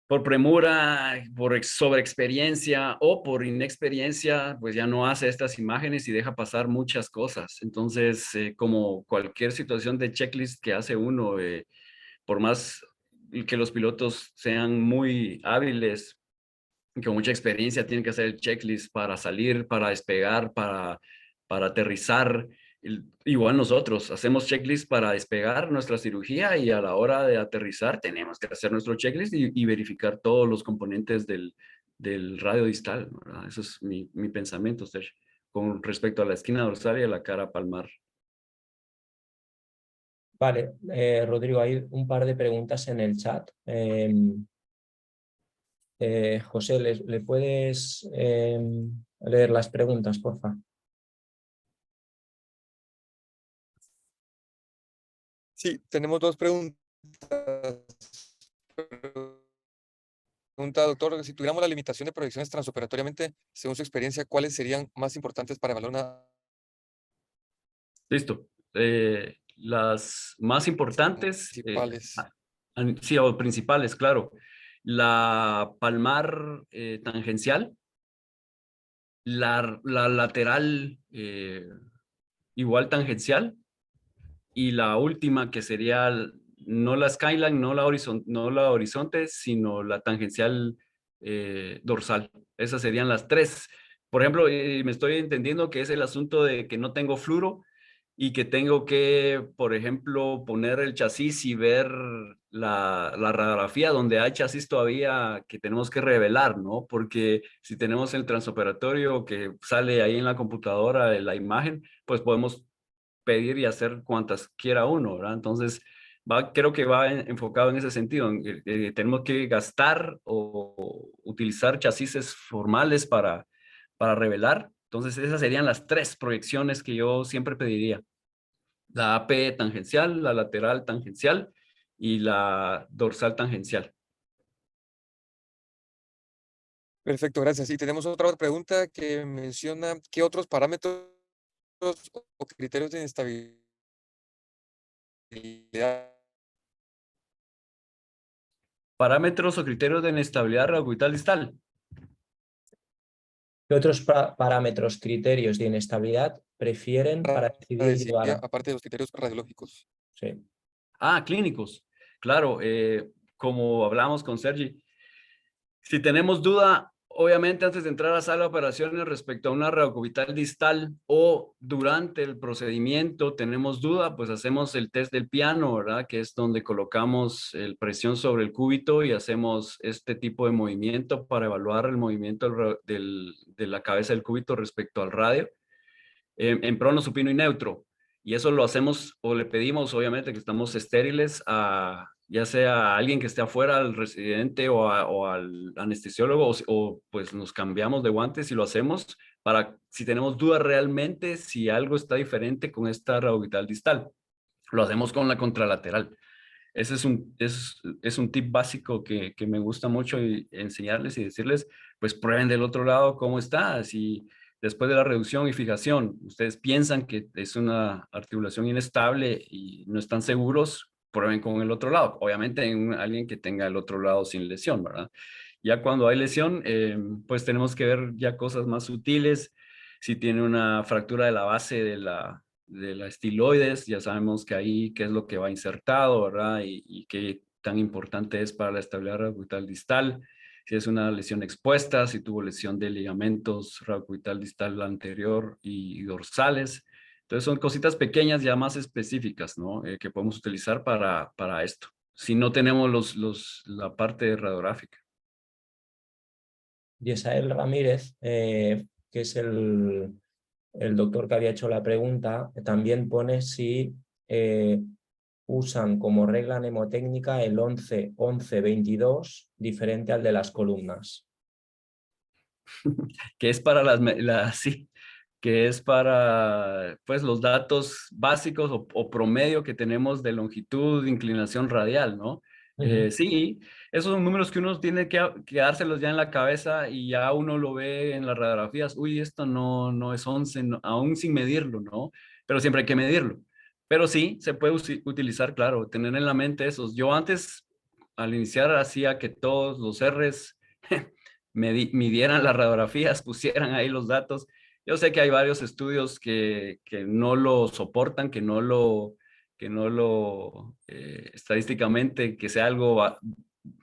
por premura, por sobreexperiencia o por inexperiencia, pues ya no hace estas imágenes y deja pasar muchas cosas. Entonces, como cualquier situación de checklist que hace uno, por más que los pilotos sean muy hábiles, con mucha experiencia, tienen que hacer el checklist para salir, para despegar, para aterrizar. Igual nosotros hacemos checklist para despegar nuestra cirugía y a la hora de aterrizar tenemos que hacer nuestro checklist y verificar todos los componentes del radio distal, ¿verdad? Eso es mi pensamiento, Sergio, con respecto a la esquina dorsal y a la cara palmar. Vale, Rodrigo, hay un par de preguntas en el chat. José, ¿le puedes leer las preguntas, por favor? Sí, tenemos dos preguntas. Pregunta, doctor, si tuviéramos la limitación de proyecciones transoperatoriamente, según su experiencia, ¿cuáles serían más importantes para evaluar una Listo. Las más importantes, principales? sí, o principales, claro. La palmar tangencial, la lateral igual tangencial, y la última que sería no la skyline, no la horizonte, sino la tangencial dorsal. Esas serían las tres. Por ejemplo, me estoy entendiendo que es el asunto de que no tengo fluoro y que tengo que, por ejemplo, poner el chasis y ver la radiografía donde hay chasis todavía que tenemos que revelar, ¿no? Porque si tenemos el transoperatorio que sale ahí en la computadora de la imagen, pues podemos pedir y hacer cuantas quiera uno, ¿verdad? Entonces, creo que va enfocado en ese sentido. Tenemos que gastar o utilizar chasis formales para revelar. Entonces, esas serían las tres proyecciones que yo siempre pediría. La AP tangencial, la lateral tangencial y la dorsal tangencial. Perfecto, gracias. Y tenemos otra pregunta que menciona qué otros parámetros o criterios de inestabilidad Parámetros o criterios de inestabilidad radiocubital distal. ¿Qué otros parámetros, criterios de inestabilidad prefieren para decidir llevar? aparte de los criterios radiológicos. Sí. Clínicos. Claro, como hablamos con Sergi, si tenemos duda, obviamente antes de entrar a la sala de operaciones respecto a una radiocubital distal o durante el procedimiento tenemos duda, pues hacemos el test del piano, ¿verdad? Que es donde colocamos el presión sobre el cúbito y hacemos este tipo de movimiento para evaluar el movimiento de la cabeza del cúbito respecto al radio en prono, supino y neutro. Y eso lo hacemos o le pedimos, obviamente, que estamos estériles a ya sea a alguien que esté afuera, al residente o al anestesiólogo, o pues nos cambiamos de guantes y lo hacemos para si tenemos dudas realmente si algo está diferente con esta radioorbital distal. Lo hacemos con la contralateral. Ese es un tip básico que me gusta mucho enseñarles y decirles, pues prueben del otro lado cómo está. Si después de la reducción y fijación ustedes piensan que es una articulación inestable y no están seguros, prueben con el otro lado. Obviamente en alguien que tenga el otro lado sin lesión, ¿verdad? Ya cuando hay lesión, pues tenemos que ver ya cosas más sutiles. Si tiene una fractura de la base de la estiloides, ya sabemos que ahí qué es lo que va insertado, ¿verdad? Y qué tan importante es para la estabilidad radiocubital distal. si es una lesión expuesta, si tuvo lesión de ligamentos rabocubital distal anterior y dorsales. Entonces son cositas pequeñas ya más específicas, ¿no? Que podemos utilizar para esto, si no tenemos la parte radiográfica. Yesael Ramírez, que es el doctor que había hecho la pregunta, también pone si usan como regla mnemotécnica el 11-11-22, diferente al de las columnas. Que es para sí, que es para pues los datos básicos o promedio que tenemos de longitud, de inclinación radial, ¿no? Sí, esos son números que uno tiene que dárselos ya en la cabeza y ya uno lo ve en las radiografías. Uy, esto no es 11, aún sin medirlo, ¿no? Pero siempre hay que medirlo. Pero sí, se puede utilizar, claro, tener en la mente esos. Yo antes, al iniciar, hacía que todos los R's midieran las radiografías, pusieran ahí los datos. Yo sé que hay varios estudios que no lo soportan, que no lo estadísticamente que sea algo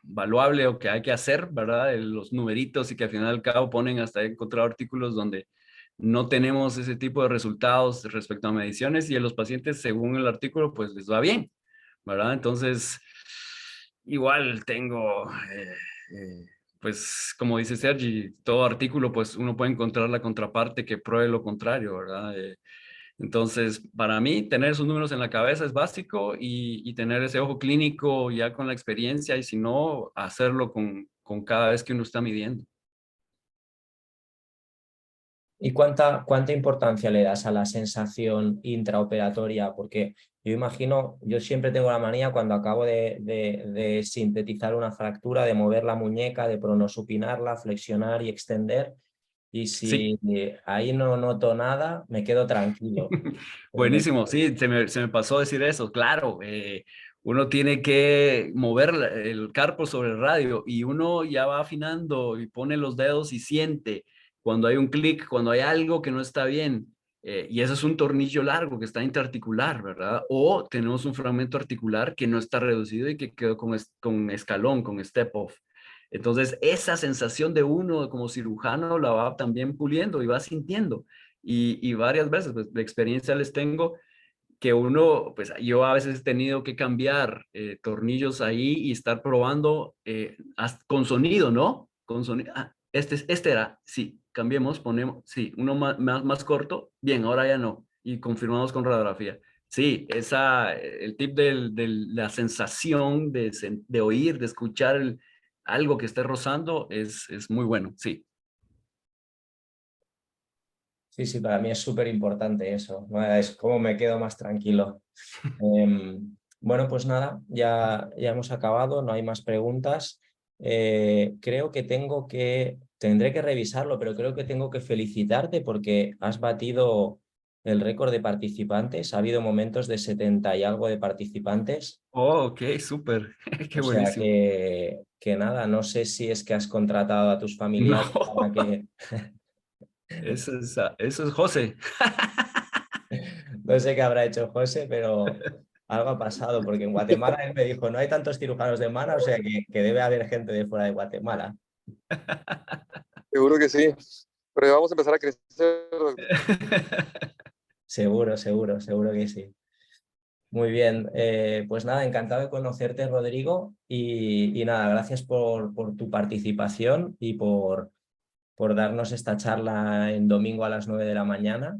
valuable o que hay que hacer, ¿verdad? Los numeritos y que al final al cabo ponen hasta encontrar artículos donde no tenemos ese tipo de resultados respecto a mediciones y a los pacientes, según el artículo, pues les va bien, ¿verdad? Entonces, igual tengo, pues como dice Sergi, todo artículo, pues uno puede encontrar la contraparte que pruebe lo contrario, ¿verdad? Entonces, para mí, tener esos números en la cabeza es básico y tener ese ojo clínico ya con la experiencia y si no, hacerlo con cada vez que uno está midiendo. ¿Y cuánta importancia le das a la sensación intraoperatoria? Porque yo imagino, yo siempre tengo la manía cuando acabo de sintetizar una fractura, de mover la muñeca, de pronosupinarla, flexionar y extender. Y Sí, si ahí no noto nada, me quedo tranquilo. buenísimo. Sí, se me pasó decir eso. Claro, uno tiene que mover el carpo sobre el radio y uno ya va afinando y pone los dedos y siente cuando hay un clic, cuando hay algo que no está bien. Y eso es un tornillo largo que está interarticular, ¿verdad? O tenemos un fragmento articular que no está reducido y que quedó con escalón, con step off. Entonces, esa sensación de uno como cirujano la va también puliendo y va sintiendo. Y varias veces, pues, de experiencia les tengo que uno, pues yo a veces he tenido que cambiar tornillos ahí y estar probando con sonido, ¿no? Con sonido. Ah, este era, sí, cambiemos, ponemos, sí, uno más corto, bien, ahora ya no. Y confirmamos con radiografía. Sí, el tip de la sensación de oír, de escuchar algo que esté rozando es muy bueno, sí. Sí, sí, para mí es súper importante eso, ¿no? Es como me quedo más tranquilo. Bueno, pues nada, ya hemos acabado, no hay más preguntas. Creo que tendré que revisarlo, pero creo que tengo que felicitarte porque has batido el récord de participantes. Ha habido momentos de 70 y algo de participantes. Oh, ok, súper, qué O sea buenísimo. que nada, no sé si es que has contratado a tus No, familiares para que... eso es José. No sé qué habrá hecho José, pero algo ha pasado, porque en Guatemala él me dijo, no hay tantos cirujanos de Mana, o sea que debe haber gente de fuera de Guatemala. Seguro que sí, pero ya vamos a empezar a crecer. Seguro, seguro, seguro que sí. Muy bien, pues nada, encantado de conocerte, Rodrigo, y nada, gracias por tu participación y por darnos esta charla en domingo a las 9 de la mañana.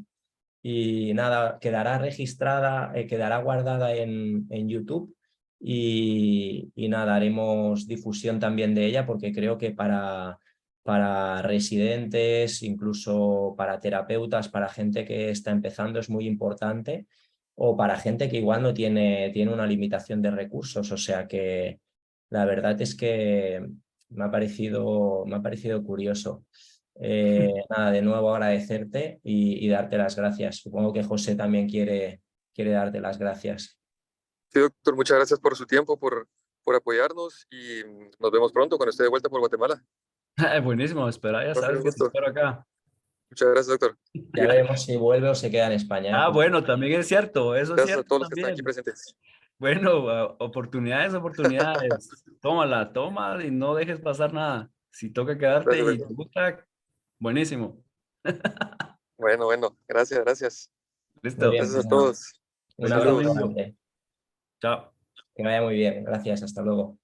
Y nada, quedará registrada, quedará guardada en YouTube y nada, haremos difusión también de ella porque creo que para residentes, incluso para terapeutas, para gente que está empezando es muy importante o para gente que igual no tiene una limitación de recursos. O sea que la verdad es que me ha parecido curioso. Nada, de nuevo agradecerte y darte las gracias. Supongo que José también quiere darte las gracias. Sí, doctor, muchas gracias por su tiempo, por apoyarnos y nos vemos pronto cuando esté de vuelta por Guatemala. Buenísimo, espera, ya Va a ser sabes un que te gusto. espero acá. Muchas gracias, doctor. Ya veremos si vuelve o se queda en España. Ah, bueno, también es cierto, eso es Gracias a cierto todos los que están aquí también. presentes. Bueno, oportunidades, oportunidades. Tómala, toma y no dejes pasar nada. Si toca quedarte y Perfecto. te gusta, buenísimo. Bueno, gracias. Muy Listo. bien, Gracias pues a nada, todos. un Feliz abrazo Saludos. domingo. grande. Chao. Que vaya muy bien. Gracias, hasta luego.